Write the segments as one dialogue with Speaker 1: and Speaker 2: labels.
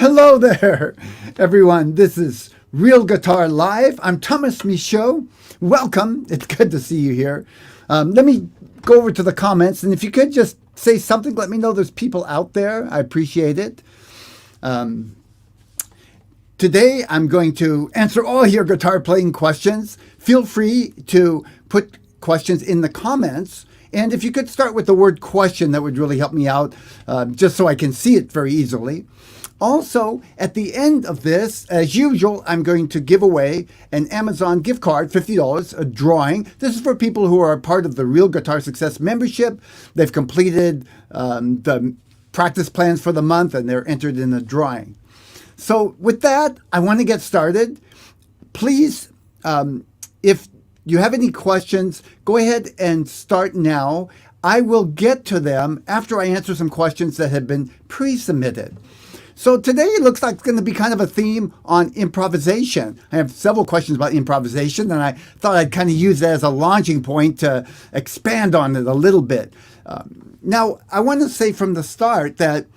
Speaker 1: Hello there, everyone. This is Real Guitar Live. I'm Thomas Michaud. Welcome. It's good to see you here. Let me go over to the comments, and if you could just say something, let me know there's people out there. I appreciate it. Today, I'm going to answer all your guitar playing questions. Feel free to put questions in the comments. And if you could start with the word question, that would really help me out, just so I can see it very easily. Also, at the end of this, as usual, I'm going to give away an Amazon gift card, $50, a drawing. This is for people who are a part of the Real Guitar Success membership. They've completed the practice plans for the month, and they're entered in the drawing. So with that, I want to get started. Please, if you have any questions, go ahead and start now. I will get to them after I answer some questions that have been pre-submitted. So today it looks like it's going to be kind of a theme on improvisation. I have several questions about improvisation, and I thought I'd kind of use that as a launching point to expand on it a little bit. Now, I want to say from the start that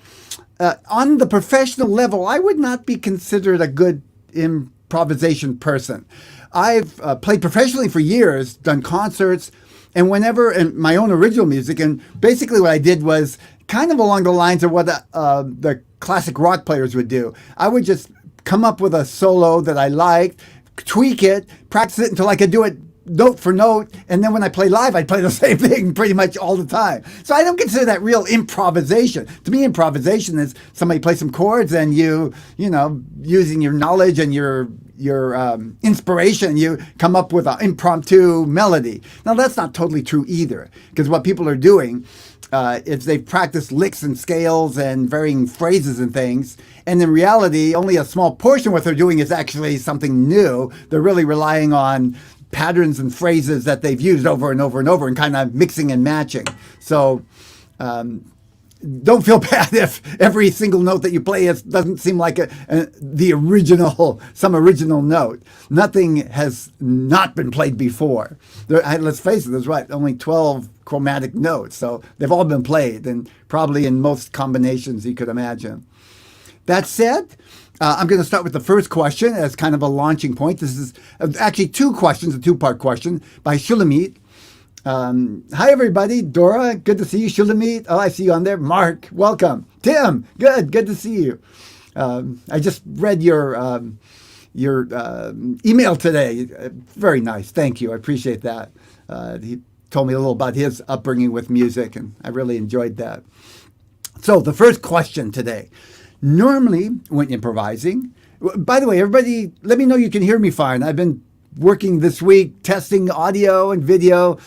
Speaker 1: on the professional level, I would not be considered a good improvisation person. I've played professionally for years, done concerts, and in my own original music, and basically what I did was kind of along the lines of what the classic rock players would do. I would just come up with a solo that I liked, tweak it, practice it until I could do it note for note, and then when I play live, I'd play the same thing pretty much all the time. So I don't consider that real improvisation. To me, improvisation is somebody play some chords and you know, using your knowledge and your inspiration, you come up with an impromptu melody. Now, that's not totally true either, because what people are doing is they've practiced licks and scales and varying phrases and things, and in reality, only a small portion of what they're doing is actually something new. They're really relying on patterns and phrases that they've used over and over and over and kind of mixing and matching. So don't feel bad if every single note that you play doesn't seem like some original note. Nothing has not been played before. Let's face it, there's only 12 chromatic notes, so they've all been played, and probably in most combinations you could imagine. That said, I'm going to start with the first question as kind of a launching point. This is actually two questions, a two-part question by Shulamit. Hi, everybody. Dora, good to see you. Shulamit, oh, I see you on there. Mark, welcome. Tim, good to see you. I just read your email today. Very nice. Thank you. I appreciate that. He told me a little about his upbringing with music, and I really enjoyed that. So the first question today. Normally, when improvising, by the way, everybody, let me know you can hear me fine. I've been working this week, testing audio and video.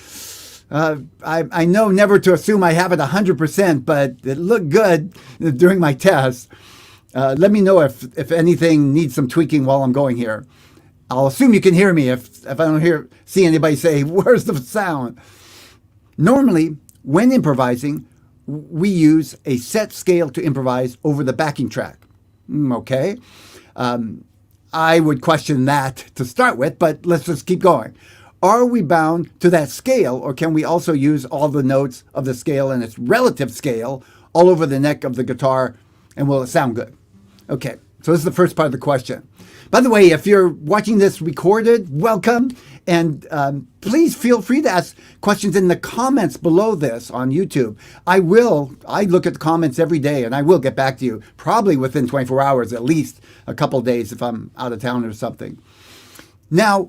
Speaker 1: I know never to assume I have it 100%, but it looked good during my test. Let me know if anything needs some tweaking while I'm going here. I'll assume you can hear me if I don't see anybody say, where's the sound? Normally, when improvising, we use a set scale to improvise over the backing track. Okay. I would question that to start with, but let's just keep going. Are we bound to that scale, or can we also use all the notes of the scale and its relative scale all over the neck of the guitar, and will it sound good? Okay, so this is the first part of the question. By the way, if you're watching this recorded, welcome, and please feel free to ask questions in the comments below this on YouTube. I look at the comments every day, and I will get back to you, probably within 24 hours, at least a couple days if I'm out of town or something. Now,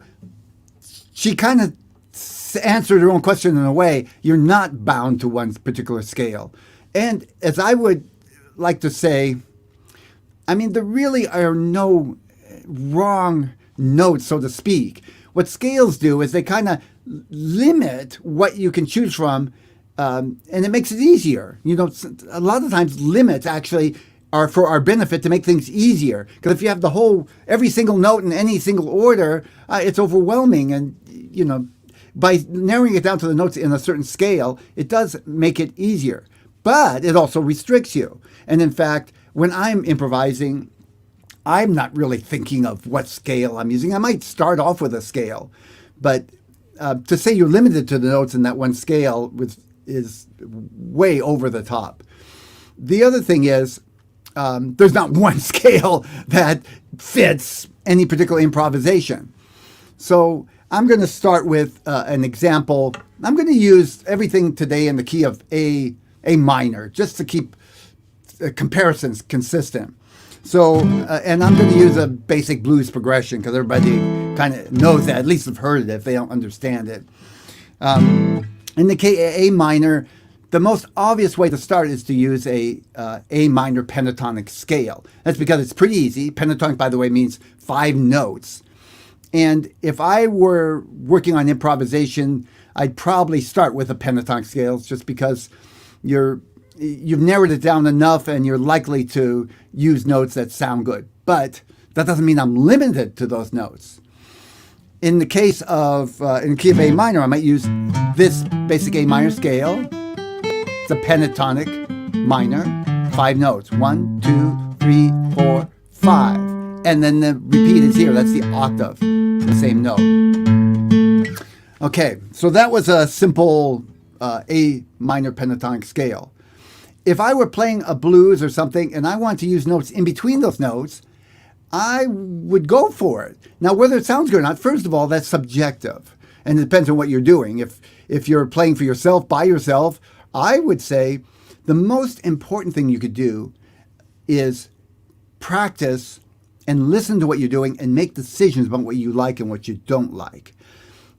Speaker 1: she kind of answered her own question in a way. You're not bound to one particular scale. And as I would like to say, I mean, there really are no wrong notes, so to speak. What scales do is they kind of limit what you can choose from, and it makes it easier. You know, a lot of times limits actually are for our benefit to make things easier. Because if you have every single note in any single order, it's overwhelming. And, you know, by narrowing it down to the notes in a certain scale, it does make it easier. But it also restricts you. And in fact, when I'm improvising, I'm not really thinking of what scale I'm using. I might start off with a scale, but to say you're limited to the notes in that one scale is way over the top. The other thing is, there's not one scale that fits any particular improvisation. So I'm going to start with an example. I'm going to use everything today in the key of A minor, just to keep comparisons consistent. So, and I'm going to use a basic blues progression because everybody kind of knows that, at least have heard it if they don't understand it. In the key A minor, the most obvious way to start is to use a minor pentatonic scale. That's because it's pretty easy. Pentatonic, by the way, means 5 notes. And if I were working on improvisation, I'd probably start with a pentatonic scale just because you've narrowed it down enough and you're likely to use notes that sound good. But that doesn't mean I'm limited to those notes. In the case of, in the key of A minor, I might use this basic A minor scale. It's a pentatonic minor, 5 notes. 1, 2, 3, 4, 5. And then the repeat is here. That's the octave, the same note. Okay, so that was a simple A minor pentatonic scale. If I were playing a blues or something and I want to use notes in between those notes, I would go for it. Now, whether it sounds good or not, first of all, that's subjective. And it depends on what you're doing. If you're playing for yourself, by yourself, I would say the most important thing you could do is practice and listen to what you're doing and make decisions about what you like and what you don't like.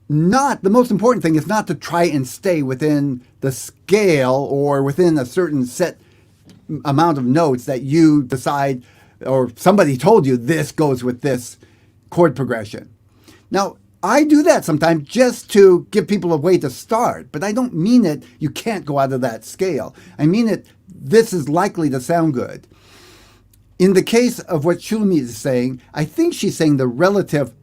Speaker 1: The most important thing is not to try and stay within the scale or within a certain set amount of notes that you decide or somebody told you this goes with this chord progression. Now, I do that sometimes just to give people a way to start, but I don't mean it you can't go out of that scale. I mean it this is likely to sound good. In the case of what Shulamit is saying, I think she's saying the relative.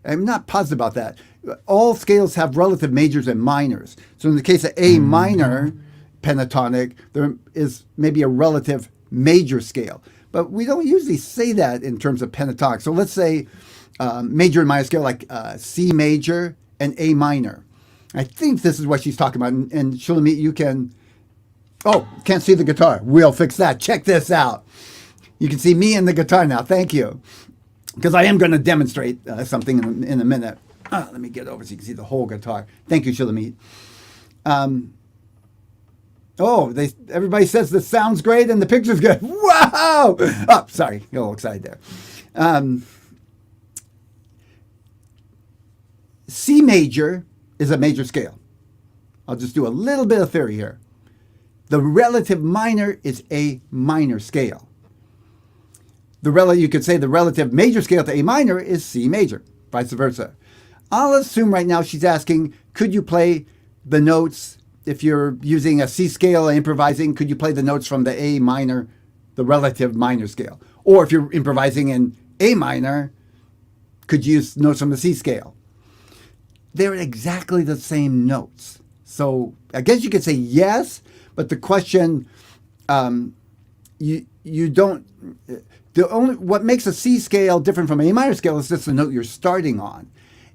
Speaker 1: I'm not positive about that. All scales have relative majors and minors. So in the case of A minor pentatonic, there is maybe a relative major scale. But we don't usually say that in terms of pentatonic. So let's say major and minor scale like C major and A minor. I think this is what she's talking about. And Shulamit, you can... Oh, can't see the guitar. We'll fix that. Check this out. You can see me and the guitar now. Thank you. Because I am going to demonstrate something in a minute. Let me get over so you can see the whole guitar. Thank you, Shulamit. Everybody says this sounds great and the picture's good. Wow! Oh, sorry. Got a little excited there. C major is a major scale. I'll just do a little bit of theory here. The relative minor is A minor scale. You could say the relative major scale to A minor is C major, vice versa. I'll assume right now she's asking, could you play the notes, if you're using a C scale and improvising, could you play the notes from the A minor, the relative minor scale? Or if you're improvising in A minor, could you use notes from the C scale? They're exactly the same notes. So I guess you could say yes, but the question, you don't... What makes a C scale different from A minor scale is just the note you're starting on.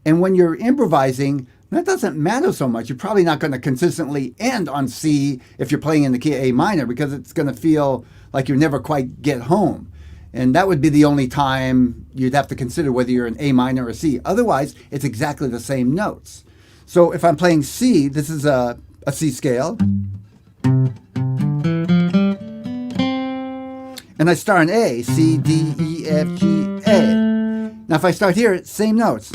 Speaker 1: And when you're improvising, that doesn't matter so much. You're probably not going to consistently end on C if you're playing in the key of A minor because it's going to feel like you never quite get home. And that would be the only time you'd have to consider whether you're in A minor or C. Otherwise, it's exactly the same notes. So if I'm playing C, this is a C scale. And I start on A, C, D, E, F, G, A. Now if I start here, same notes.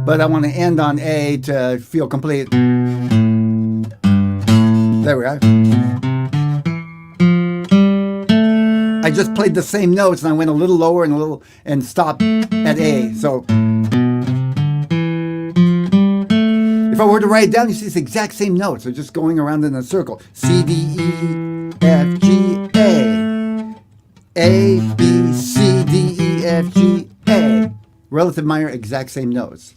Speaker 1: But I want to end on A to feel complete. There we are. I just played the same notes and I went a little lower and stopped at A. So if I were to write it down, you see it's the exact same notes. They're just going around in a circle. C, D, E, F, G, A. A, B, C, D, E, F, G, A. Relative minor, exact same notes.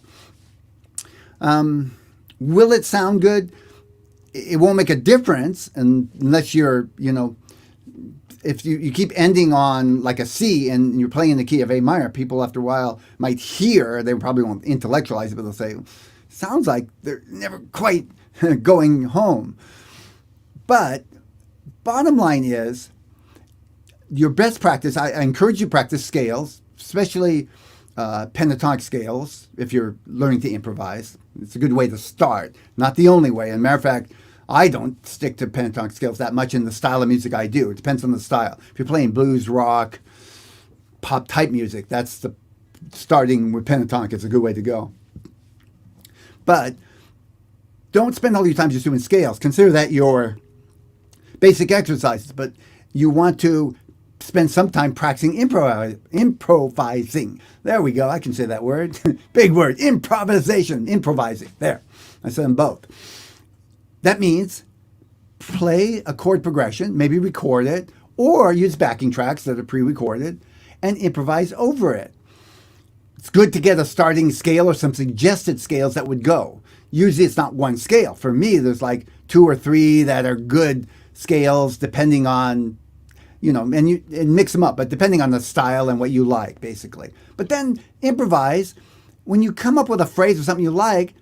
Speaker 1: Will it sound good? It won't make a difference unless you're, if you keep ending on like a C and you're playing in the key of A minor, people after a while might hear, they probably won't intellectualize it, but they'll say, sounds like they're never quite going home. But bottom line is, your best practice, I encourage you to practice scales, especially pentatonic scales, if you're learning to improvise. It's a good way to start. Not the only way. As a matter of fact, I don't stick to pentatonic scales that much in the style of music I do. It depends on the style. If you're playing blues, rock, pop type music, that's the starting with pentatonic is a good way to go. But don't spend all your time just doing scales. Consider that your basic exercises, but you want to spend some time practicing improvising. There we go. I can say that word. Big word. Improvisation. Improvising. There. I said them both. That means play a chord progression, maybe record it, or use backing tracks that are pre-recorded and improvise over it. It's good to get a starting scale or some suggested scales that would go. Usually it's not one scale. For me, there's like 2 or 3 that are good scales depending on, and mix them up, but depending on the style and what you like, basically. But then improvise. When you come up with a phrase or something you like,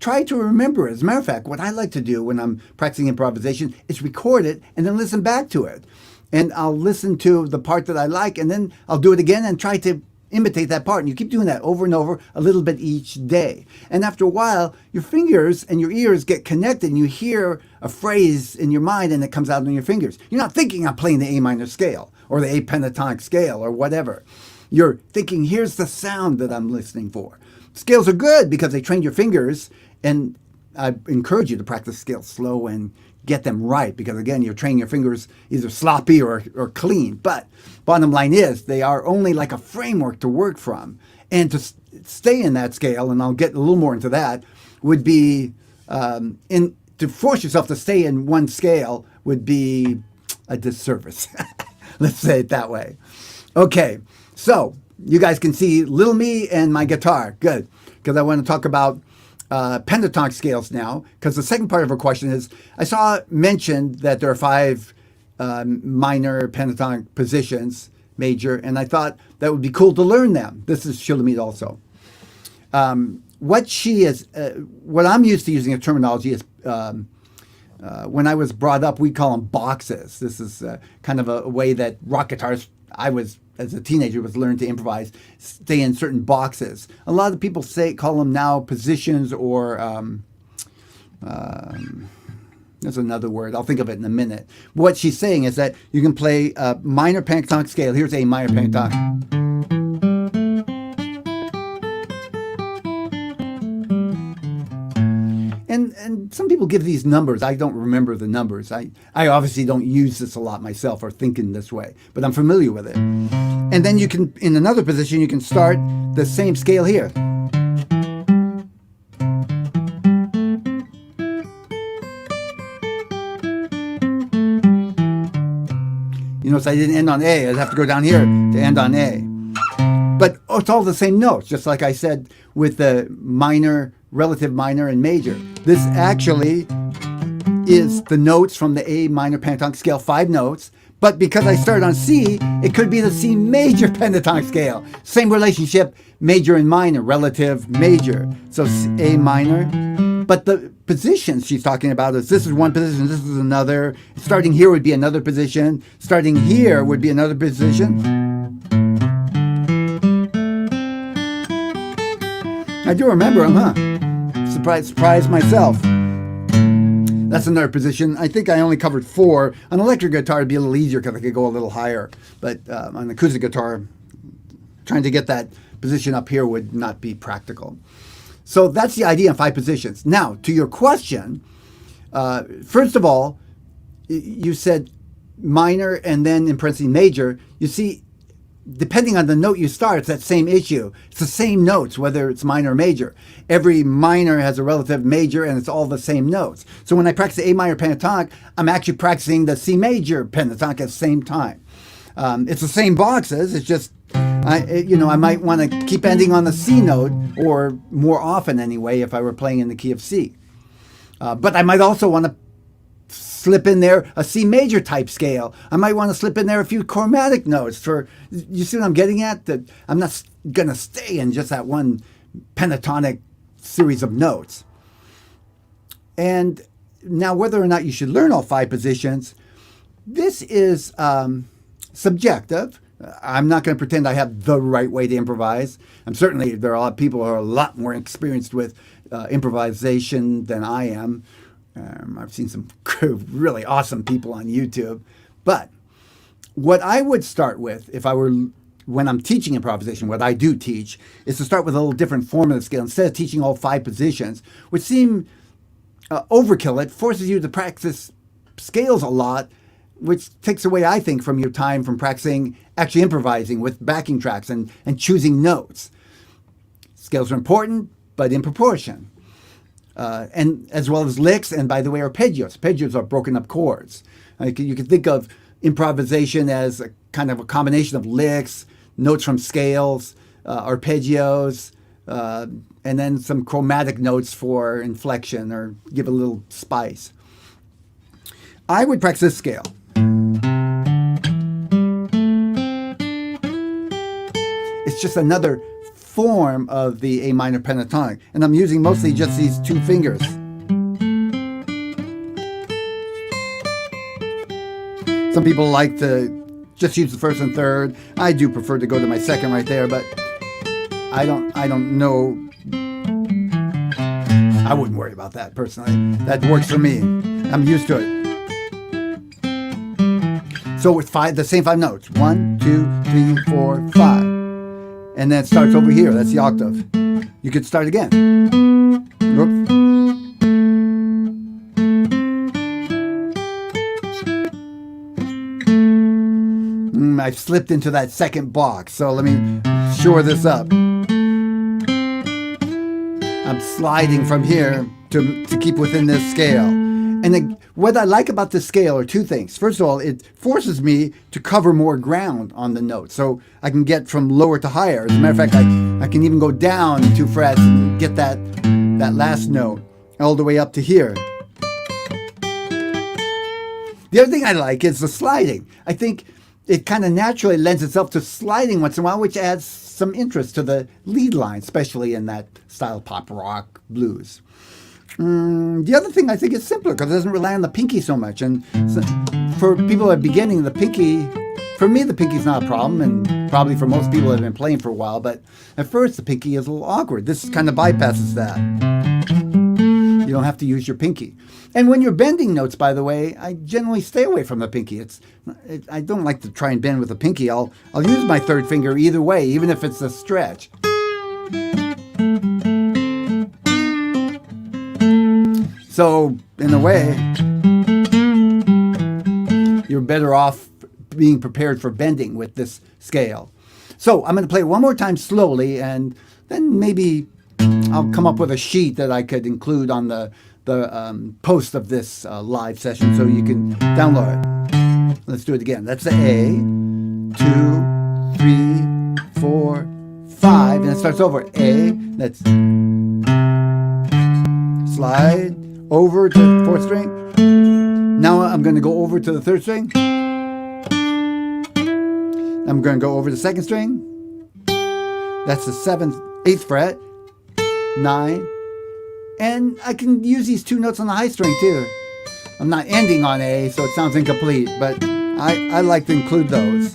Speaker 1: try to remember it. As a matter of fact, what I like to do when I'm practicing improvisation is record it and then listen back to it. And I'll listen to the part that I like, and then I'll do it again and try to imitate that part. And you keep doing that over and over a little bit each day. And after a while, your fingers and your ears get connected and you hear a phrase in your mind and it comes out on your fingers. You're not thinking I'm playing the A minor scale or the A pentatonic scale or whatever. You're thinking, here's the sound that I'm listening for. Scales are good because they train your fingers, and I encourage you to practice scales slow and get them right, because again, you're training your fingers either sloppy or clean. But bottom line is, they are only like a framework to work from. And to stay in that scale, and I'll get a little more into that, would be, to force yourself to stay in one scale would be a disservice. Let's say it that way. Okay, so you guys can see little me and my guitar. Good, because I want to talk about pentatonic scales now, because the second part of her question is, I saw mentioned that there are 5 minor pentatonic positions, major, and I thought that would be cool to learn them. This is Shulamit also. What I'm used to using a terminology is, when I was brought up, we call them boxes. This is kind of a way that rock guitarists, as a teenager, was learned to improvise, stay in certain boxes. A lot of people call them now positions, or there's another word. I'll think of it in a minute. What she's saying is that you can play a minor pentatonic scale. Here's a minor pentatonic. And some people give these numbers. I don't remember the numbers. I obviously don't use this a lot myself or think in this way, but I'm familiar with it. And then you can, in another position, you can start the same scale here. You notice I didn't end on A. I'd have to go down here to end on A. But it's all the same notes, just like I said with the minor, relative minor, and major. This actually is the notes from the A minor pentatonic scale, 5 notes. But because I started on C, it could be the C major pentatonic scale. Same relationship, major and minor, relative, major. So A minor. But the positions she's talking about is, this is one position, this is another. Starting here would be another position. Starting here would be another position. I do remember them, huh? Surprised myself. That's another position. I think I only covered 4. On electric guitar, it'd be a little easier because I could go a little higher. But on acoustic guitar, trying to get that position up here would not be practical. So that's the idea in 5 positions. Now, to your question, first of all, you said minor and then in parentheses major. You see, depending on the note you start, it's that same issue. It's the same notes, whether it's minor or major. Every minor has a relative major, and it's all the same notes. So when I practice the A minor pentatonic, I'm actually practicing the C major pentatonic at the same time. It's the same boxes. It's just, I might want to keep ending on the C note, or more often anyway, if I were playing in the key of C. But I might also want to slip in there a C major type scale. I might want to slip in there a few chromatic notes for, you see what I'm getting at? That I'm not going to stay in just that one pentatonic series of notes. And now, whether or not you should learn all 5 positions, this is subjective. I'm not going to pretend I have the right way to improvise. Certainly, there are a lot of people who are a lot more experienced with improvisation than I am. I've seen some really awesome people on YouTube. But what I would start with, when I'm teaching improvisation, what I do teach, is to start with a little different form of the scale. Instead of teaching all 5 positions, which seem overkill, it forces you to practice scales a lot, which takes away, I think, from your time from practicing actually improvising with backing tracks and choosing notes. Scales are important, but in proportion. And as well as licks, and by the way, arpeggios. Arpeggios are broken up chords. You can think of improvisation as a kind of a combination of licks, notes from scales, arpeggios, and then some chromatic notes for inflection or give a little spice. I would practice this scale. It's just another form of the A minor pentatonic, and I'm using mostly just these 2 fingers. Some people like to just use the first and third. I do prefer to go to my second right there, but I don't know. I wouldn't worry about that personally. That works for me. I'm used to it. So with the same 5 notes. 1, 2, 3, 4, 5. And then it starts over here. That's the octave. You could start again. Whoops. I've slipped into that second box, so let me shore this up. I'm sliding from here to keep within this scale. And what I like about this scale are 2 things. First of all, it forces me to cover more ground on the note, so I can get from lower to higher. As a matter of fact, I can even go down 2 frets and get that last note all the way up to here. The other thing I like is the sliding. I think it kind of naturally lends itself to sliding once in a while, which adds some interest to the lead line, especially in that style of pop rock blues. The other thing I think is simpler because it doesn't rely on the pinky so much. And so for people at the beginning, for me, the pinky's not a problem, and probably for most people that have been playing for a while. But at first, the pinky is a little awkward. This kind of bypasses that. You don't have to use your pinky. And when you're bending notes, by the way, I generally stay away from the pinky. I don't like to try and bend with the pinky. I'll use my 3rd finger either way, even if it's a stretch. So, in a way, you're better off being prepared for bending with this scale. So, I'm going to play it one more time slowly, and then maybe I'll come up with a sheet that I could include on the post of this live session so you can download it. Let's do it again. That's the A, 2, 3, 4, 5, and it starts over. A, that's slide over to 4th string. Now I'm going to go over to the 3rd string. I'm going to go over the 2nd string. That's the 8th fret, 9. And I can use these 2 notes on the high string too. I'm not ending on A, so it sounds incomplete, but I like to include those.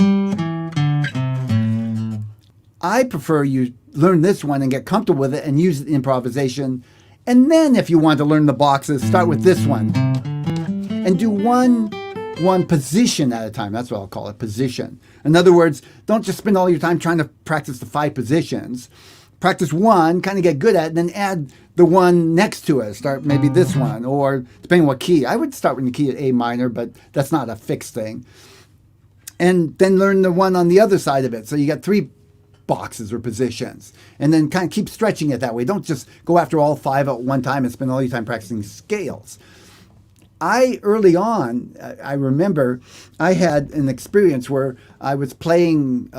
Speaker 1: I prefer you learn this one and get comfortable with it and use it in improvisation. And then if you want to learn the boxes, start with this one. And do one position at a time. That's what I'll call it, position. In other words, don't just spend all your time trying to practice the 5 positions. Practice one, kind of get good at it, and then add the one next to it. Start maybe this one, or depending on what key. I would start with the key at A minor, but that's not a fixed thing. And then learn the one on the other side of it. So you got 3 boxes or positions. And then kind of keep stretching it that way. Don't just go after all 5 at one time and spend all your time practicing scales. Early on, I remember I had an experience where I was playing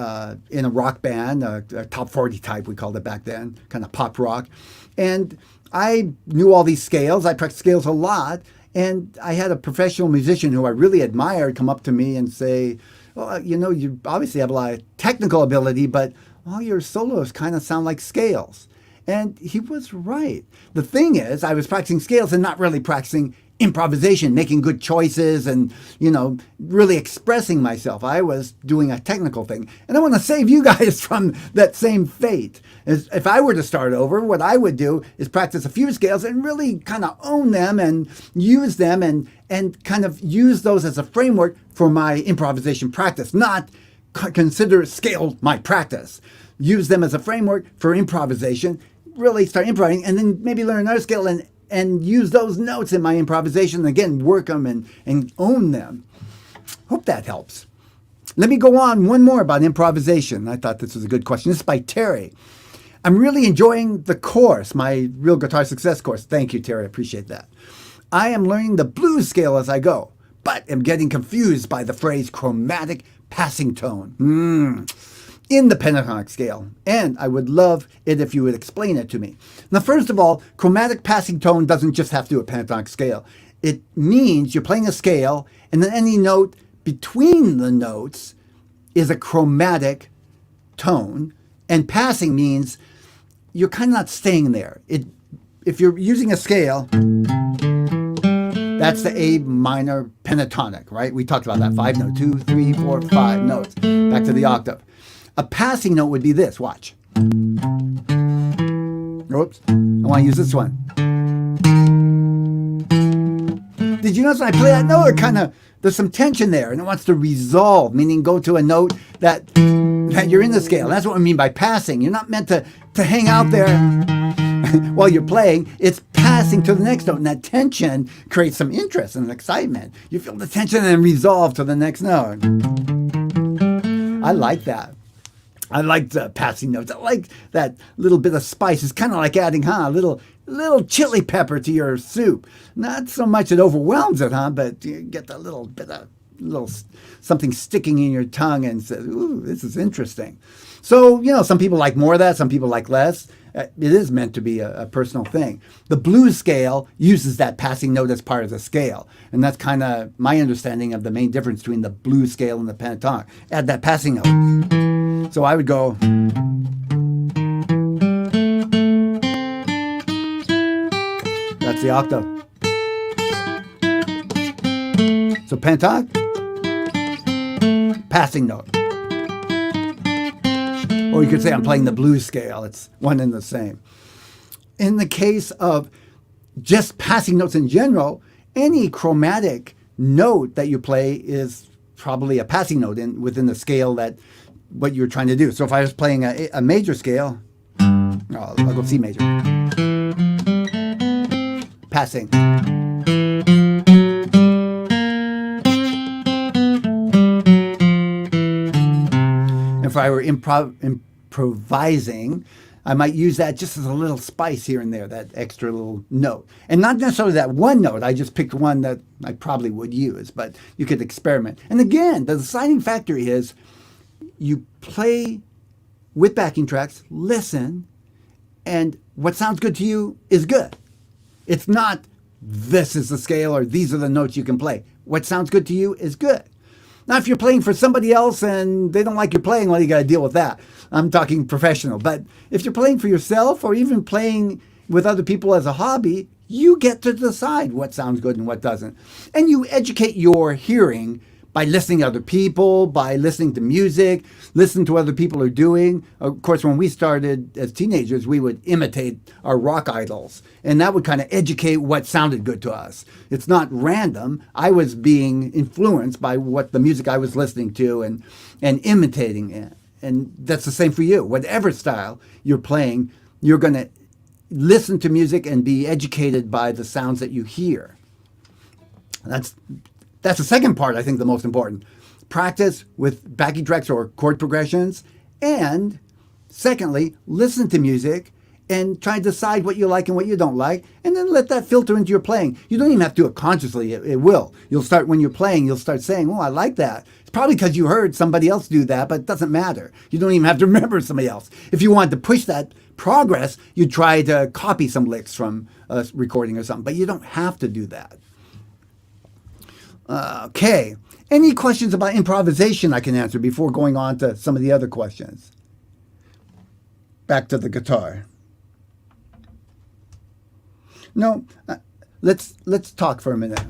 Speaker 1: in a rock band, a top 40 type, we called it back then, kind of pop rock. And I knew all these scales. I practiced scales a lot. And I had a professional musician who I really admired come up to me and say, well, you obviously have a lot of technical ability, but all your solos kind of sound like scales. And he was right. The thing is, I was practicing scales and not really practicing improvisation, making good choices and, really expressing myself. I was doing a technical thing. And I want to save you guys from that same fate. If I were to start over, what I would do is practice a few scales and really kind of own them and use them and kind of use those as a framework for my improvisation practice, not consider scale my practice. Use them as a framework for improvisation, really start improvising, and then maybe learn another scale and use those notes in my improvisation, and again, work them and own them. Hope that helps. Let me go on one more about improvisation. I thought this was a good question. This is by Terry. I'm really enjoying the course, my Real Guitar Success course. Thank you, Terry. I appreciate that. I am learning the blues scale as I go, but am getting confused by the phrase chromatic passing tone in the pentatonic scale, and I would love it if you would explain it to me. Now, first of all, chromatic passing tone doesn't just have to do a pentatonic scale. It means you're playing a scale, and then any note between the notes is a chromatic tone, and passing means you're kind of not staying there. If you're using a scale, that's the A minor pentatonic, right? We talked about that. 5 note, 2, 3, 4, 5 notes, back to the octave. A passing note would be this. Watch. Oops. I want to use this one. Did you notice when I play that note, there's some tension there, and it wants to resolve, meaning go to a note that you're in the scale. That's what I mean by passing. You're not meant to hang out there while you're playing. It's passing to the next note, and that tension creates some interest and excitement. You feel the tension and then resolve to the next note. I like that. I like the passing notes. I like that little bit of spice. It's kind of like adding, a little chili pepper to your soup. Not so much it overwhelms it, but you get that little bit of something sticking in your tongue and says, ooh, this is interesting. So, some people like more of that. Some people like less. It is meant to be a personal thing. The blues scale uses that passing note as part of the scale. And that's kind of my understanding of the main difference between the blues scale and the pentatonic. Add that passing note. So I would go. That's the octave. So pentatonic, passing note. Or you could say I'm playing the blues scale. It's one and the same. In the case of just passing notes in general, any chromatic note that you play is probably a passing note within the scale that what you're trying to do. So if I was playing a major scale, I'll go C major. Passing. If I were improvising, I might use that just as a little spice here and there, that extra little note. And not necessarily that one note. I just picked one that I probably would use, but you could experiment. And again, the deciding factor is you play with backing tracks, listen, and what sounds good to you is good. It's not this is the scale or these are the notes you can play. What sounds good to you is good. Now, if you're playing for somebody else and they don't like your playing, well, you got to deal with that. I'm talking professional. But if you're playing for yourself or even playing with other people as a hobby, you get to decide what sounds good and what doesn't. And you educate your hearing by listening to other people, by listening to music, listen to what other people are doing. Of course, when we started as teenagers, we would imitate our rock idols, and that would kind of educate what sounded good to us. It's not random. I was being influenced by what the music I was listening to and imitating it. And that's the same for you. Whatever style you're playing, you're going to listen to music and be educated by the sounds that you hear. That's the second part, I think, the most important. Practice with backing tracks or chord progressions. And secondly, listen to music and try to decide what you like and what you don't like. And then let that filter into your playing. You don't even have to do it consciously. It will. You'll start, when you're playing, you'll start saying, oh, I like that. It's probably because you heard somebody else do that, but it doesn't matter. You don't even have to remember somebody else. If you want to push that progress, you try to copy some licks from a recording or something. But you don't have to do that. Okay. Any questions about improvisation I can answer before going on to some of the other questions? Back to the guitar. No. let's talk for a minute.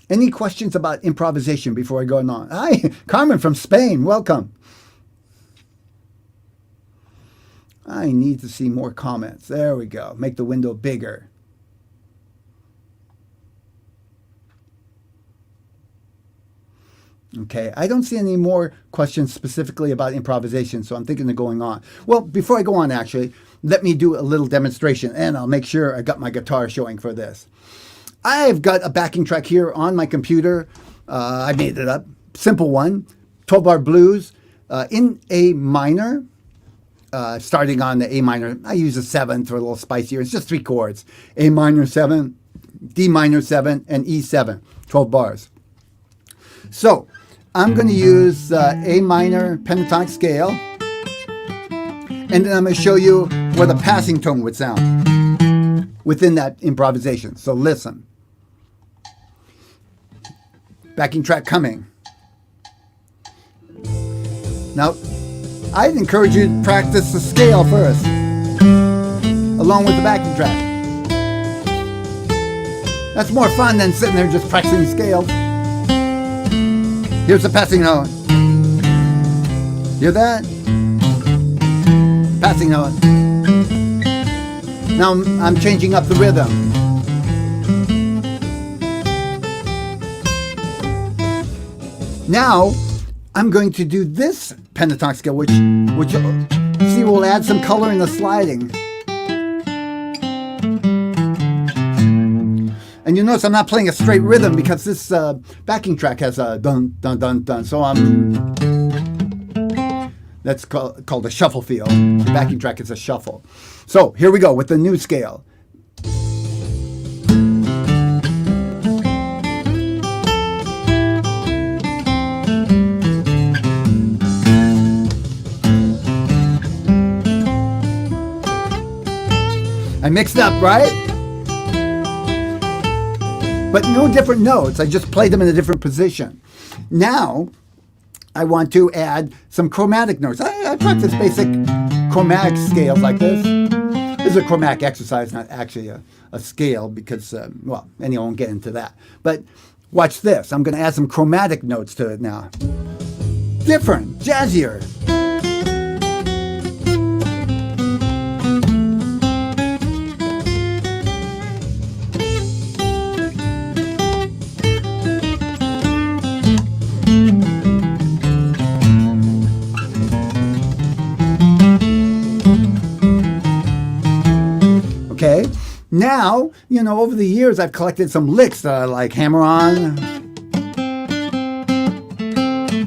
Speaker 1: Any questions about improvisation before I go on? Hi, Carmen from Spain. Welcome. I need to see more comments. There we go. Make the window bigger. Okay, I don't see any more questions specifically about improvisation, so I'm thinking of going on. Well, before I go on, actually, let me do a little demonstration, and I'll make sure I got my guitar showing for this. I've got a backing track here on my computer. I made it up. Simple one. 12-bar blues in A minor. Starting on the A minor. I use a 7th for a little spicier. It's just 3 chords. A minor 7, D minor 7, and E7. 12 bars. So I'm going to use A minor pentatonic scale. And then I'm going to show you where the passing tone would sound within that improvisation. So listen. Backing track coming. Now, I'd encourage you to practice the scale first, along with the backing track. That's more fun than sitting there just practicing scales. Here's the passing note. Hear that? Passing note. Now I'm changing up the rhythm. Now I'm going to do this pentatonic scale, which see will add some color in the sliding. And you notice I'm not playing a straight rhythm because this backing track has a dun dun dun dun. So that's called a shuffle feel. The backing track is a shuffle. So here we go with the new scale. I mixed up, right? But no different notes. I just played them in a different position. Now, I want to add some chromatic notes. I practice basic chromatic scales like this. This is a chromatic exercise, not actually a scale because, well, anyone won't get into that. But watch this. I'm going to add some chromatic notes to it now. Different, jazzier. Okay, now, you know, over the years I've collected some licks that I like, hammer on.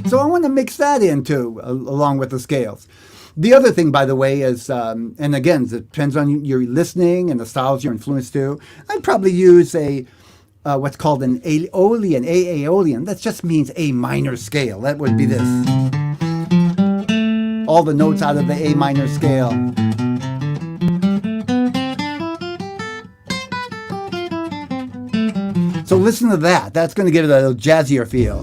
Speaker 1: So I want to mix that in too, along with the scales. The other thing, by the way, is, and again, it depends on your listening and the styles you're influenced to. I'd probably use a what's called an aeolian, A-aeolian. That just means A minor scale. That would be this. All the notes out of the A minor scale. So listen to that. That's going to give it a jazzier feel.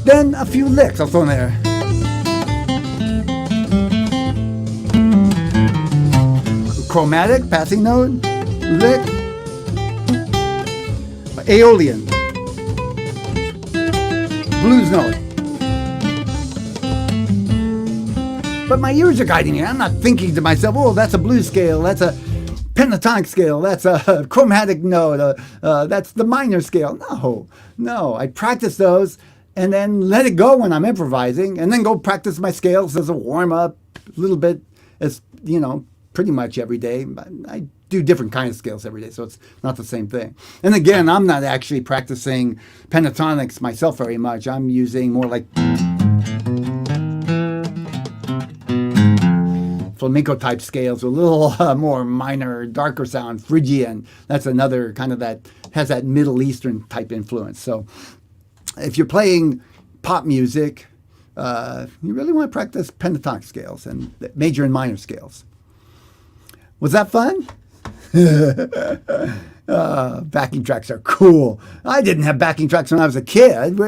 Speaker 1: Then a few licks I'll throw in there. Chromatic, passing note, lick, aeolian, blues note. But my ears are guiding me. I'm not thinking to myself, oh, that's a blues scale, that's a pentatonic scale, that's a chromatic note, that's the minor scale. No, I practice those and then let it go when I'm improvising and then go practice my scales as a warm-up a little bit, as, you know, pretty much every day. I do different kinds of scales every day, so it's not the same thing. And again, I'm not actually practicing pentatonics myself very much. I'm using more like flamenco type scales, a little more minor, darker sound. Phrygian, that's another kind of that has that Middle Eastern type influence. So if you're playing pop music, you really want to practice pentatonic scales and major and minor scales. Was that fun? Backing tracks are cool. I didn't have backing tracks when I was a kid.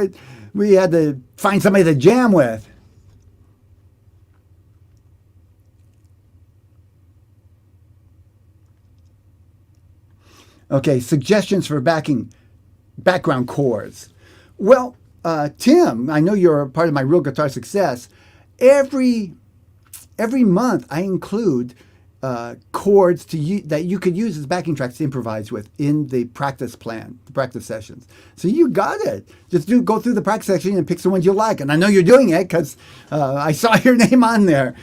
Speaker 1: We had to find somebody to jam with. Okay, suggestions for background chords. Well, Tim, I know you're a part of my Real Guitar Success. Every month I include chords that you could use as backing tracks to improvise with in the practice plan, the practice sessions. So you got it. Just go through the practice section and pick some ones you like. And I know you're doing it because I saw your name on there.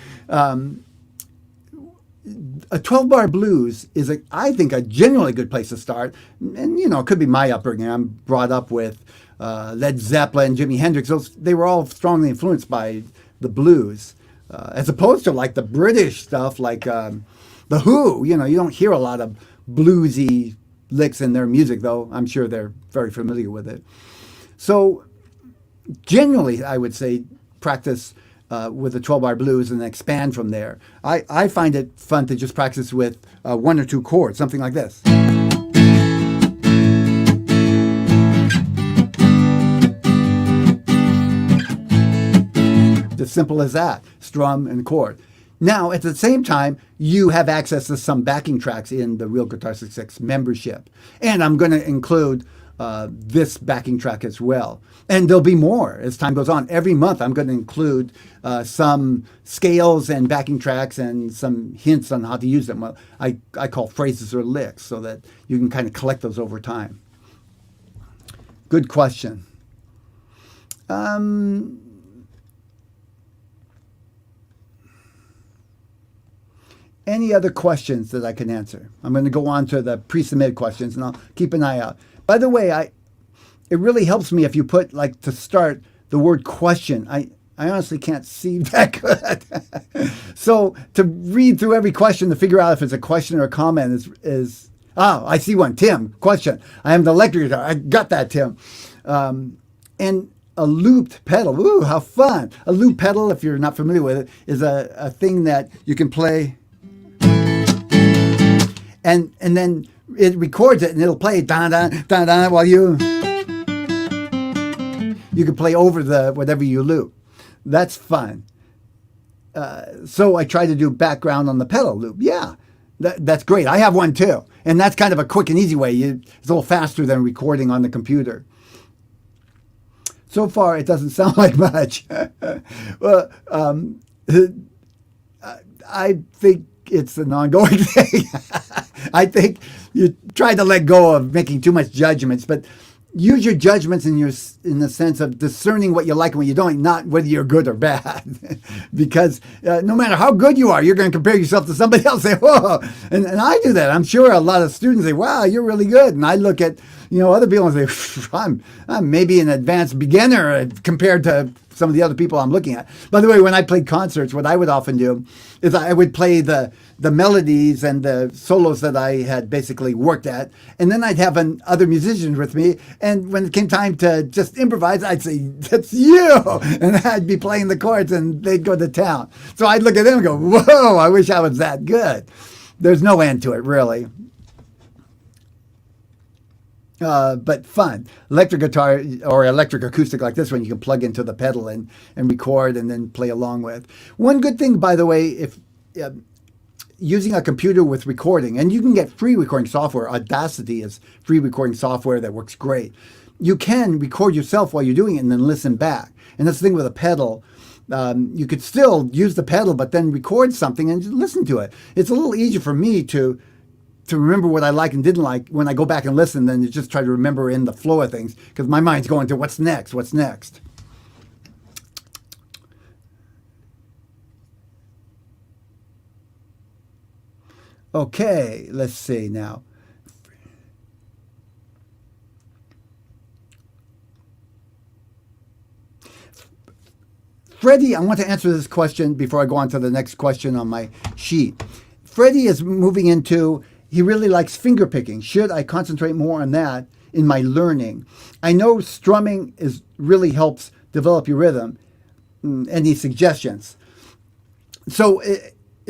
Speaker 1: A 12-bar blues is, I think, a genuinely good place to start. And, it could be my upbringing. I'm brought up with Led Zeppelin, Jimi Hendrix. They were all strongly influenced by the blues, as opposed to like the British stuff, like the Who. You don't hear a lot of bluesy licks in their music, though I'm sure they're very familiar with it. So generally, I would say practice with the 12-bar blues and expand from there. I find it fun to just practice with one or two chords, something like this. As simple as that, strum and chord. Now, at the same time, you have access to some backing tracks in the Real Guitar Success membership. And I'm going to include this backing track as well. And there'll be more as time goes on. Every month, I'm going to include some scales and backing tracks and some hints on how to use them. Well, I call phrases or licks so that you can kind of collect those over time. Good question. Any other questions that I can answer? I'm going to go on to the pre-submitted questions, and I'll keep an eye out. By the way, it really helps me if you put, like, to start, the word question. I honestly can't see that good. So to read through every question to figure out if it's a question or a comment is I see one. Tim, question. I am the electric guitar. I got that, Tim. And a looped pedal. Ooh, how fun. A loop pedal, if you're not familiar with it, is a thing that you can play. And then it records it and it'll play da da da da while you can play over the whatever you loop. That's fun. So I try to do background on the pedal loop. Yeah, that's great. I have one too, and that's kind of a quick and easy way. It's a little faster than recording on the computer. So far, it doesn't sound like much. Well, I think it's an ongoing thing. I think you try to let go of making too much judgments, but use your judgments in the sense of discerning what you like and what you don't, not whether you're good or bad. Because no matter how good you are, you're going to compare yourself to somebody else and say, whoa. And I do that. I'm sure a lot of students say, wow, you're really good. And I look at other people and say, I'm maybe an advanced beginner compared to some of the other people I'm looking at. By the way, when I played concerts, what I would often do is I would play the melodies and the solos that I had basically worked at, and then I'd have other musicians with me, and when it came time to just improvise, I'd say, that's you! And I'd be playing the chords, and they'd go to town. So I'd look at them and go, whoa, I wish I was that good. There's no end to it, really. But fun. Electric guitar or electric acoustic like this one, you can plug into the pedal and record and then play along with. One good thing, by the way, if using a computer with recording, and you can get free recording software. Audacity is free recording software that works great. You can record yourself while you're doing it and then listen back. And that's the thing with a pedal. You could still use the pedal, but then record something and just listen to it. It's a little easier for me to remember what I like and didn't like when I go back and listen than to just try to remember in the flow of things, because my mind's going to what's next. Okay, let's see now. Freddie, I want to answer this question before I go on to the next question on my sheet. Freddie is moving into, he really likes finger picking. Should I concentrate more on that in my learning? I know strumming really helps develop your rhythm. Any suggestions? So,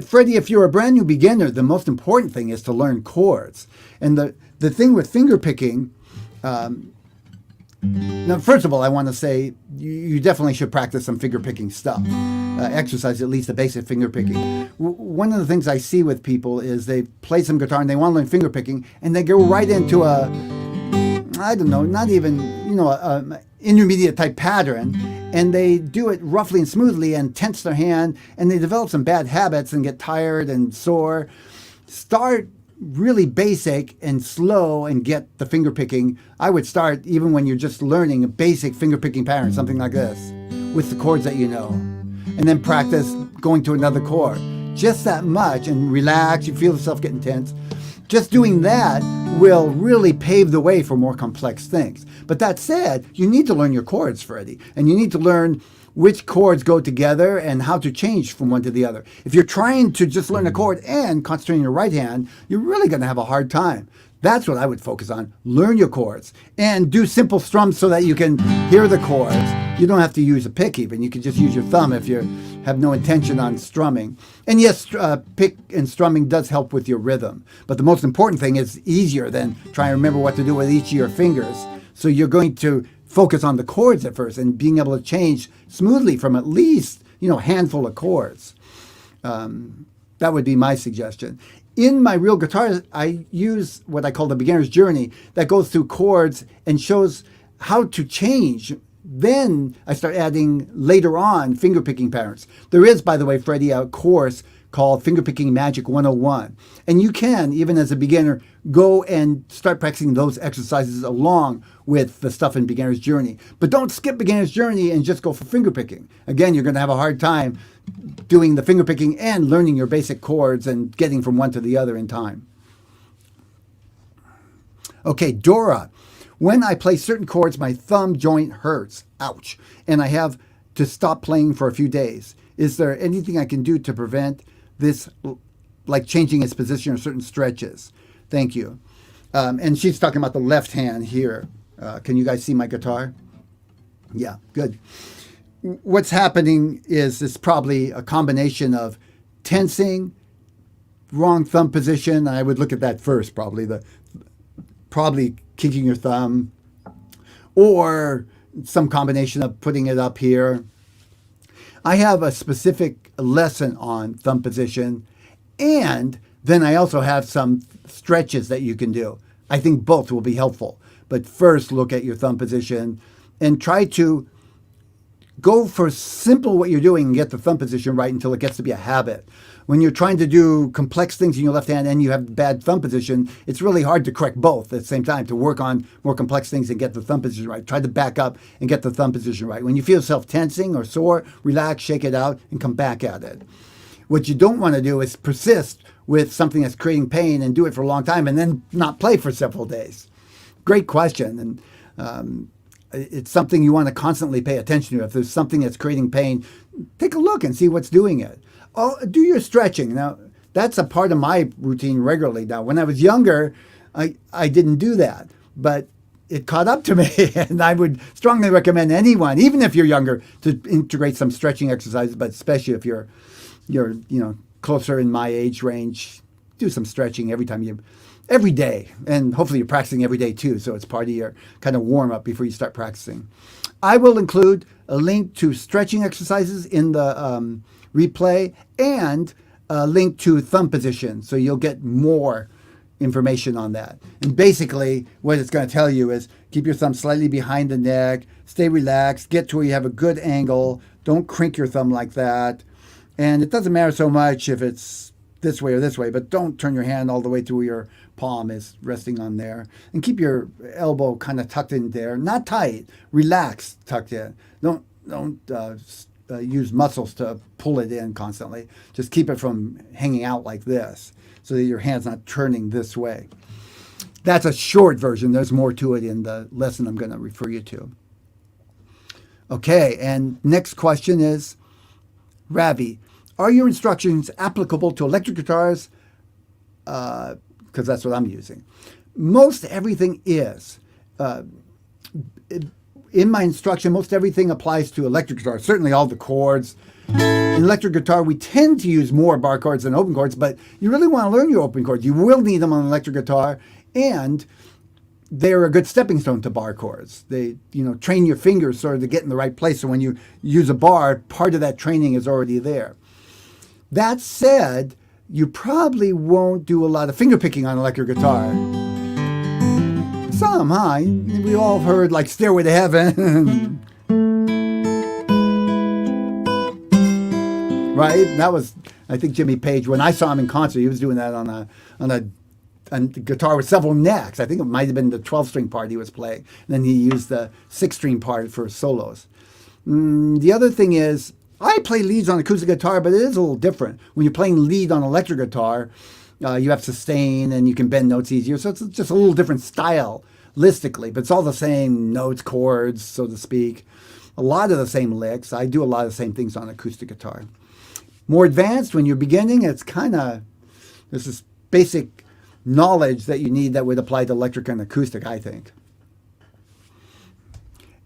Speaker 1: Freddie, if you're a brand new beginner, the most important thing is to learn chords. And the thing with finger picking, now, first of all, I want to say you definitely should practice some finger picking stuff. Exercise at least the basic finger picking. One of the things I see with people is they play some guitar and they want to learn finger picking, and they go right into I don't know, not even, a intermediate type pattern, and they do it roughly and smoothly and tense their hand, and they develop some bad habits and get tired and sore. Start really basic and slow and get the finger picking. I would start even when you're just learning a basic finger picking pattern, something like this, with the chords that you know, and then practice going to another chord. Just that much, and relax. You feel yourself getting tense. Just doing that will really pave the way for more complex things. But that said, you need to learn your chords, Freddie, and you need to learn which chords go together and how to change from one to the other. If you're trying to just learn a chord and concentrate on your right hand, you're really going to have a hard time. That's what I would focus on. Learn your chords and do simple strums so that you can hear the chords. You don't have to use a pick even. You can just use your thumb if you have no intention on strumming. And yes, pick and strumming does help with your rhythm. But the most important thing is easier than trying to remember what to do with each of your fingers. So you're going to focus on the chords at first and being able to change smoothly from at least, a handful of chords. That would be my suggestion. In my real guitar, I use what I call the beginner's journey that goes through chords and shows how to change. Then I start adding later on finger picking patterns. There is, by the way, Freddie, a course called Fingerpicking Magic 101. And you can, even as a beginner, go and start practicing those exercises along with the stuff in Beginner's Journey. But don't skip Beginner's Journey and just go for fingerpicking. Again, you're going to have a hard time doing the fingerpicking and learning your basic chords and getting from one to the other in time. Okay, Dora. When I play certain chords, my thumb joint hurts. Ouch. And I have to stop playing for a few days. Is there anything I can do to prevent this, like changing its position or certain stretches? Thank you. And she's talking about the left hand here. Can you guys see my guitar? Yeah, good. What's happening is it's probably a combination of tensing, wrong thumb position. I would look at that first, probably kicking your thumb, or some combination of putting it up here. I have a specific lesson on thumb position, and then I also have some stretches that you can do. I think both will be helpful. But first, look at your thumb position and try to go for simple what you're doing and get the thumb position right until it gets to be a habit. When you're trying to do complex things in your left hand and you have bad thumb position, it's really hard to correct both at the same time, to work on more complex things and get the thumb position right. Try to back up and get the thumb position right. When you feel yourself tensing or sore, relax, shake it out, and come back at it. What you don't want to do is persist with something that's creating pain and do it for a long time and then not play for several days. Great question. And it's something you want to constantly pay attention to. If there's something that's creating pain, take a look and see what's doing it. Oh, do your stretching. Now, that's a part of my routine regularly. Now, when I was younger, I didn't do that, but it caught up to me, and I would strongly recommend anyone, even if you're younger, to integrate some stretching exercises, but especially if you're closer in my age range, do some stretching every day, and hopefully you're practicing every day too, so it's part of your kind of warm-up before you start practicing. I will include a link to stretching exercises in the replay and a link to thumb position, so you'll get more information on that. And basically, what it's going to tell you is keep your thumb slightly behind the neck, stay relaxed, get to where you have a good angle, don't crink your thumb like that, and it doesn't matter so much if it's this way or this way, but don't turn your hand all the way to where your palm is resting on there. And keep your elbow kind of tucked in there, not tight, relaxed, tucked in. Don't use muscles to pull it in constantly. Just keep it from hanging out like this so that your hand's not turning this way. That's a short version. There's more to it in the lesson I'm going to refer you to. Okay, and next question is, Ravi, are your instructions applicable to electric guitars? Because that's what I'm using. Most everything is. In my instruction, most everything applies to electric guitar, certainly all the chords. In electric guitar, we tend to use more bar chords than open chords, but you really want to learn your open chords. You will need them on electric guitar, and they're a good stepping stone to bar chords. They, train your fingers sort of to get in the right place. So when you use a bar, part of that training is already there. That said, you probably won't do a lot of finger picking on electric guitar. Some, huh? We all have heard like Stairway to Heaven. Right? That was, I think, Jimmy Page. When I saw him in concert, he was doing that on a guitar with several necks. I think it might have been the 12-string part he was playing. And then he used the 6-string part for solos. The other thing is, I play leads on acoustic guitar, but it is a little different. When you're playing lead on electric guitar, you have sustain and you can bend notes easier. So it's just a little different stylistically, but it's all the same notes, chords, so to speak. A lot of the same licks. I do a lot of the same things on acoustic guitar. More advanced, when you're beginning, it's this is basic knowledge that you need that would apply to electric and acoustic, I think.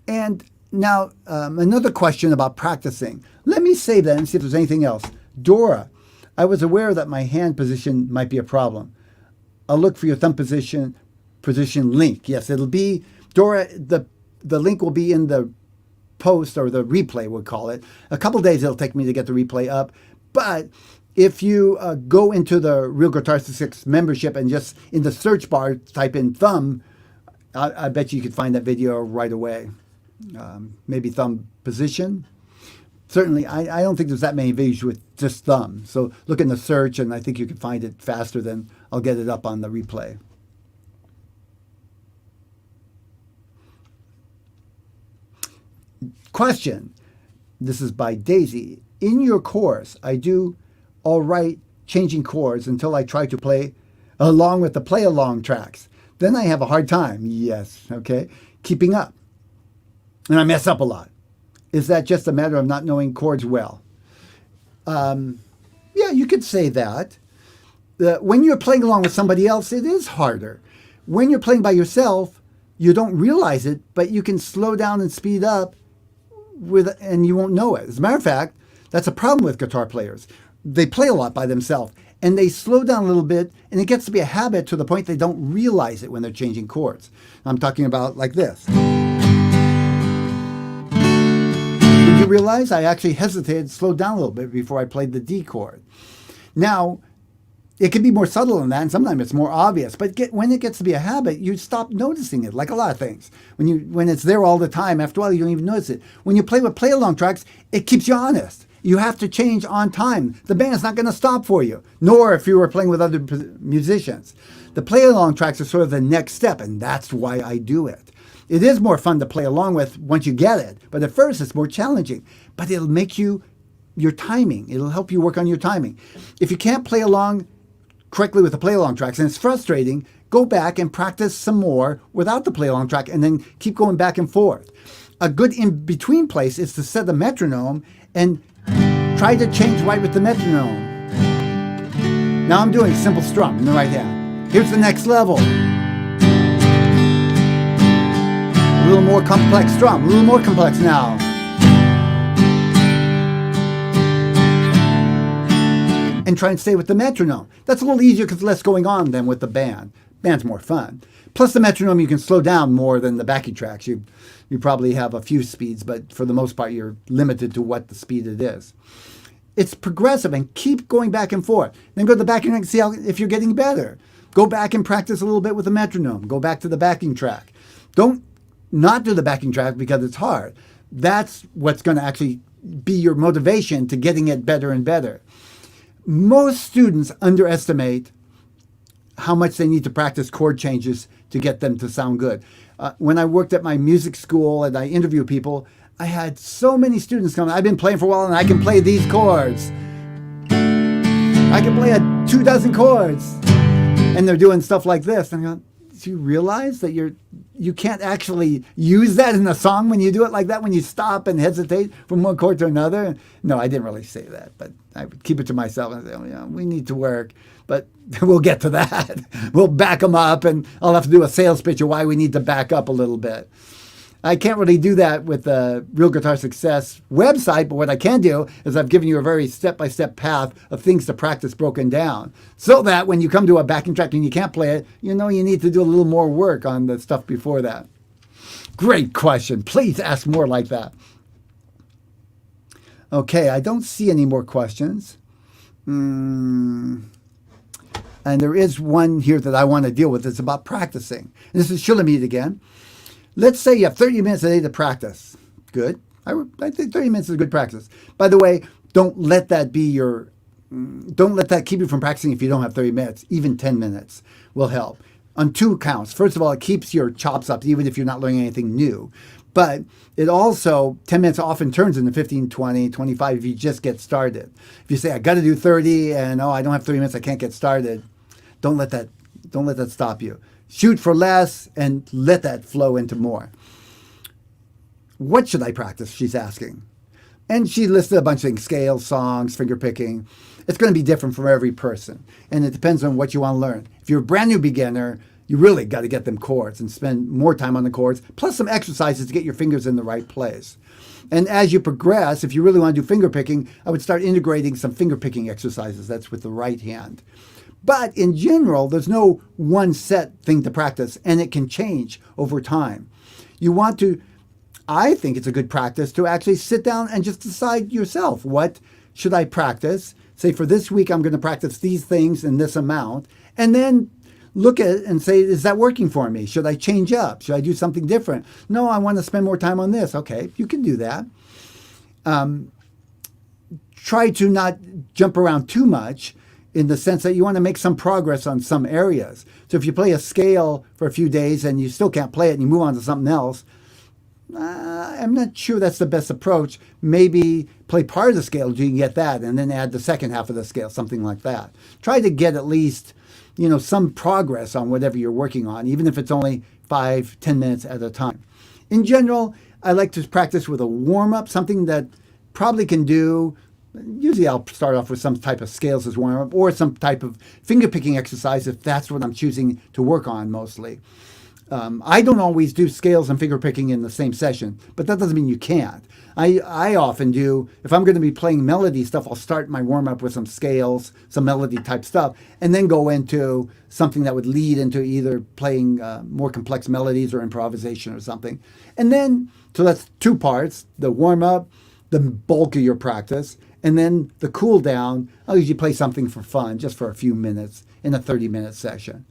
Speaker 1: And now, another question about practicing. Let me save that and see if there's anything else. Dora, I was aware that my hand position might be a problem. I'll look for your thumb position link. Yes, it'll be, Dora, the link will be in the post, or the replay, we'll call it. A couple days it'll take me to get the replay up. But if you go into the Real Guitar Statistics membership and just in the search bar type in thumb, I bet you could find that video right away. Maybe thumb position. Certainly, I don't think there's that many videos with just thumb. So look in the search, and I think you can find it faster than I'll get it up on the replay. Question. This is by Daisy. In your course, I do all right changing chords until I try to play along with the play-along tracks. Then I have a hard time, yes, okay, keeping up. And I mess up a lot. Is that just a matter of not knowing chords well? Yeah, you could say that. When you're playing along with somebody else, it is harder. When you're playing by yourself, you don't realize it, but you can slow down and speed up and you won't know it. As a matter of fact, that's a problem with guitar players. They play a lot by themselves, and they slow down a little bit, and it gets to be a habit to the point they don't realize it when they're changing chords. I'm talking about like this. Did you realize I actually hesitated, slowed down a little bit before I played the D chord? Now, it can be more subtle than that, and sometimes it's more obvious. But when it gets to be a habit, you stop noticing it, like a lot of things. When it's there all the time, after a while, you don't even notice it. When you play with play-along tracks, it keeps you honest. You have to change on time. The band's not going to stop for you, nor if you were playing with other musicians. The play-along tracks are sort of the next step, and that's why I do it. It is more fun to play along with once you get it, but at first it's more challenging. But it'll make your timing. It'll help you work on your timing. If you can't play along correctly with the play-along tracks, and it's frustrating, go back and practice some more without the play-along track, and then keep going back and forth. A good in-between place is to set the metronome and try to change right with the metronome. Now I'm doing simple strum in the right hand. Here's the next level. A little more complex strum, a little more complex now. And try and stay with the metronome. That's a little easier because less going on than with the band. Band's more fun. Plus the metronome, you can slow down more than the backing tracks. You probably have a few speeds, but for the most part, you're limited to what the speed it is. It's progressive, and keep going back and forth. Then go to the backing track and see if you're getting better. Go back and practice a little bit with the metronome. Go back to the backing track. Don't not do the backing track because it's hard. That's what's going to actually be your motivation to getting it better and better. Most students underestimate how much they need to practice chord changes to get them to sound good. When I worked at my music school and I interviewed people, I had so many students come. I've been playing for a while and I can play these chords. I can play 24 chords. And they're doing stuff like this. And I go, do you realize that you can't actually use that in a song when you do it like that, when you stop and hesitate from one chord to another? No, I didn't really say that, but I would keep it to myself and say, oh, yeah, we need to work, but we'll get to that. We'll back them up, and I'll have to do a sales pitch of why we need to back up a little bit. I can't really do that with the Real Guitar Success website, but what I can do is I've given you a very step-by-step path of things to practice broken down, so that when you come to a backing track and you can't play it, you know you need to do a little more work on the stuff before that. Great question. Please ask more like that. Okay, I don't see any more questions. And there is one here that I want to deal with. It's about practicing. And this is Shulamit again. Let's say you have 30 minutes a day to practice. Good. I think 30 minutes is a good practice. By the way, don't let that keep you from practicing if you don't have 30 minutes. Even 10 minutes will help. On two counts. First of all, it keeps your chops up, even if you're not learning anything new. But it also, 10 minutes often turns into 15, 20, 25 if you just get started. If you say, I got to do 30 and, I don't have 30 minutes, I can't get started. Don't let that stop you. Shoot for less and let that flow into more. What should I practice? She's asking. And she listed a bunch of things: scales, songs, finger picking. It's going to be different for every person. And it depends on what you want to learn. If you're a brand new beginner, you really got to get them chords and spend more time on the chords, plus some exercises to get your fingers in the right place. And as you progress, if you really want to do finger picking, I would start integrating some finger picking exercises. That's with the right hand. But in general, there's no one set thing to practice, and it can change over time. You want to, I think it's a good practice to actually sit down and just decide yourself, what should I practice? Say, for this week, I'm going to practice these things in this amount, and then look at it and say, is that working for me? Should I change up? Should I do something different? No, I want to spend more time on this. Okay, you can do that. Try to not jump around too much, in the sense that you want to make some progress on some areas. So if you play a scale for a few days and you still can't play it and you move on to something else, I'm not sure that's the best approach. Maybe play part of the scale so you can get that, and then add the second half of the scale, something like that. Try to get at least, some progress on whatever you're working on, even if it's only 5-10 minutes at a time. In general, I like to practice with a warm-up, something that probably can do. Usually I'll start off with some type of scales as warm-up, or some type of finger-picking exercise if that's what I'm choosing to work on mostly. I don't always do scales and finger-picking in the same session, but that doesn't mean you can't. I often do, if I'm going to be playing melody stuff, I'll start my warm-up with some scales, some melody-type stuff, and then go into something that would lead into either playing more complex melodies or improvisation or something. And then, so that's two parts: the warm-up, the bulk of your practice, and then the cool down. I'll usually play something for fun, just for a few minutes in a 30-minute session.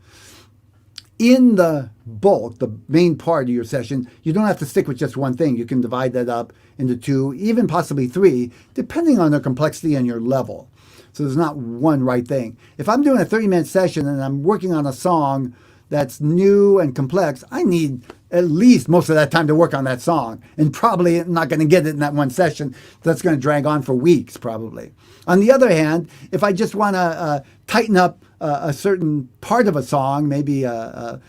Speaker 1: In the bulk, the main part of your session, you don't have to stick with just one thing. You can divide that up into two, even possibly three, depending on the complexity and your level. So there's not one right thing. If I'm doing a 30-minute session and I'm working on a song that's new and complex, I need at least most of that time to work on that song, and probably not going to get it in that one session. That's going to drag on for weeks, probably. On the other hand, if I just want to tighten up a certain part of a song, maybe I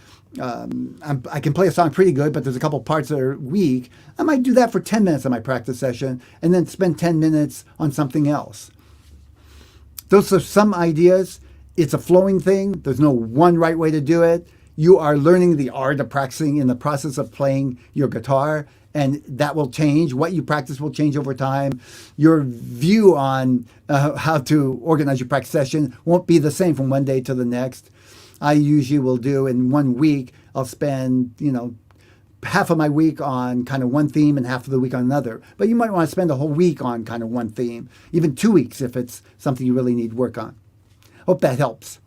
Speaker 1: can play a song pretty good, but there's a couple parts that are weak, I might do that for 10 minutes of my practice session, and then spend 10 minutes on something else. Those are some ideas. It's a flowing thing. There's no one right way to do it. You are learning the art of practicing in the process of playing your guitar, and that will change. What you practice will change over time. Your view on how to organize your practice session won't be the same from one day to the next. I usually will do, in 1 week, I'll spend, half of my week on kind of one theme and half of the week on another. But you might want to spend a whole week on kind of one theme, even 2 weeks if it's something you really need work on. Hope that helps.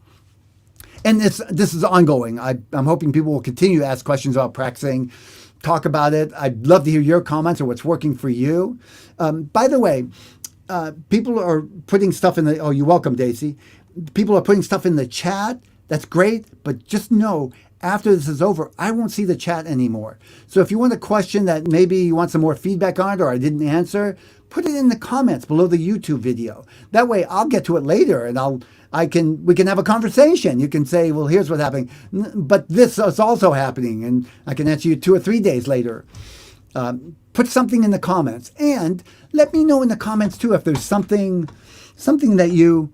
Speaker 1: And this is ongoing. I'm hoping people will continue to ask questions about practicing, talk about it. I'd love to hear your comments or what's working for you. By the way, people are putting stuff in the, oh, you're welcome, Daisy. People are putting stuff in the chat that's great, but just know after this is over, I won't see the chat anymore. So if you want a question that maybe you want some more feedback on or I didn't answer, put it in the comments below the YouTube video. That way I'll get to it later and we can have a conversation. You can say, well, here's what's happening, but this is also happening, and I can answer you 2 or 3 days later. Put something in the comments, and let me know in the comments too if there's something that you.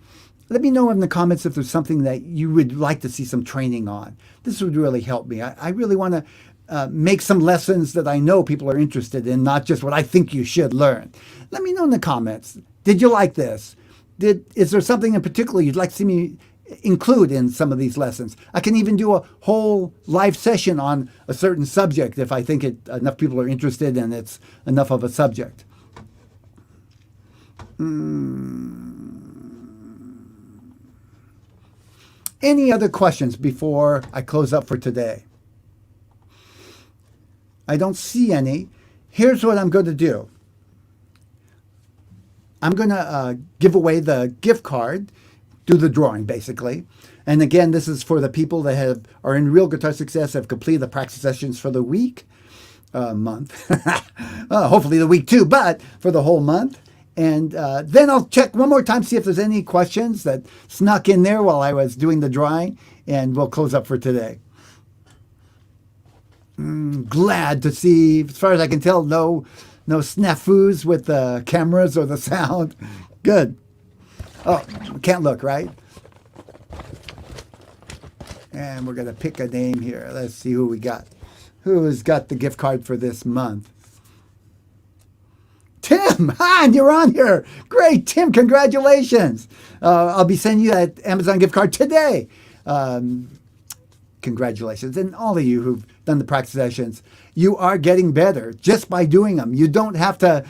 Speaker 1: Let me know in the comments if there's something that you would like to see some training on. This would really help me. I really want to make some lessons that I know people are interested in, not just what I think you should learn. Let me know in the comments. Did you like this? Is there something in particular you'd like to see me include in some of these lessons? I can even do a whole live session on a certain subject if I think enough people are interested and it's enough of a subject. Any other questions before I close up for today? I don't see any. Here's what I'm going to do. I'm going to give away the gift card, do the drawing basically. And again, this is for the people that are in Real Guitar Success, have completed the practice sessions for the month. Hopefully the week too, but for the whole month. And then I'll check one more time, see if there's any questions that snuck in there while I was doing the drawing, and we'll close up for today. Glad to see, as far as I can tell, no snafus with the cameras or the sound. Good. Oh, can't look, right? And we're going to pick a name here. Let's see who we got. Who has got the gift card for this month? Tim, hi, you're on here. Great, Tim, congratulations. I'll be sending you that Amazon gift card today. Congratulations. And all of you who've done the practice sessions, you are getting better just by doing them. You don't have to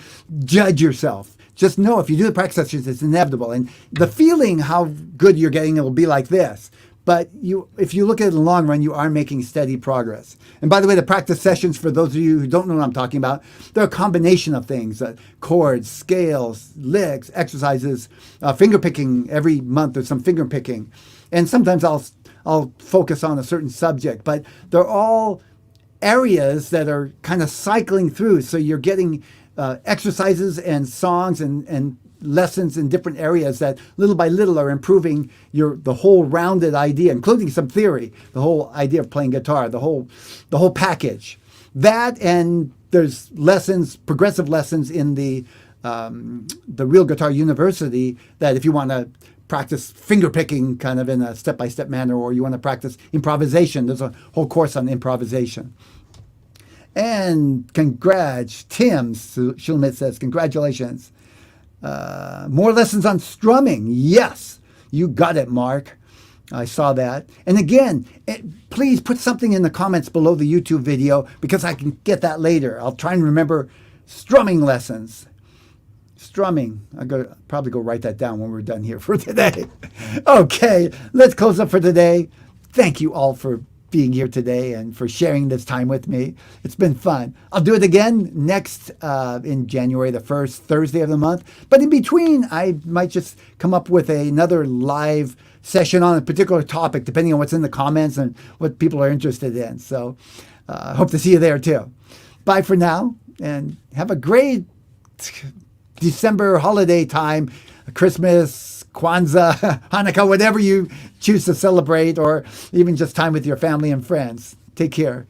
Speaker 1: judge yourself. Just know if you do the practice sessions, it's inevitable. And the feeling how good you're getting, it will be like this. But if you look at it in the long run, you are making steady progress. And by the way, the practice sessions, for those of you who don't know what I'm talking about, they're a combination of things, chords, scales, licks, exercises, finger picking. Every month there's some finger picking. And sometimes I'll focus on a certain subject, but they're all areas that are kind of cycling through. So you're getting exercises and songs and lessons in different areas that little by little are improving the whole rounded idea, including some theory, the whole idea of playing guitar, the whole package. That, and there's lessons, progressive lessons in the Real Guitar University, that if you want to practice finger picking kind of in a step-by-step manner, or you want to practice improvisation, there's a whole course on improvisation. And Tim Schulmitz says, congratulations. More lessons on strumming. Yes, you got it, Mark. I saw that. And again, please put something in the comments below the YouTube video, because I can get that later. I'll try and remember strumming lessons. Strumming. I'm going to probably go write that down when we're done here for today. Okay, let's close up for today. Thank you all for being here today and for sharing this time with me. It's been fun. I'll do it again next in January, the first Thursday of the month. But in between, I might just come up with another live session on a particular topic, depending on what's in the comments and what people are interested in. So I hope to see you there too. Bye for now, and have a great December holiday time, Christmas, Kwanzaa, Hanukkah, whatever you choose to celebrate, or even just time with your family and friends. Take care.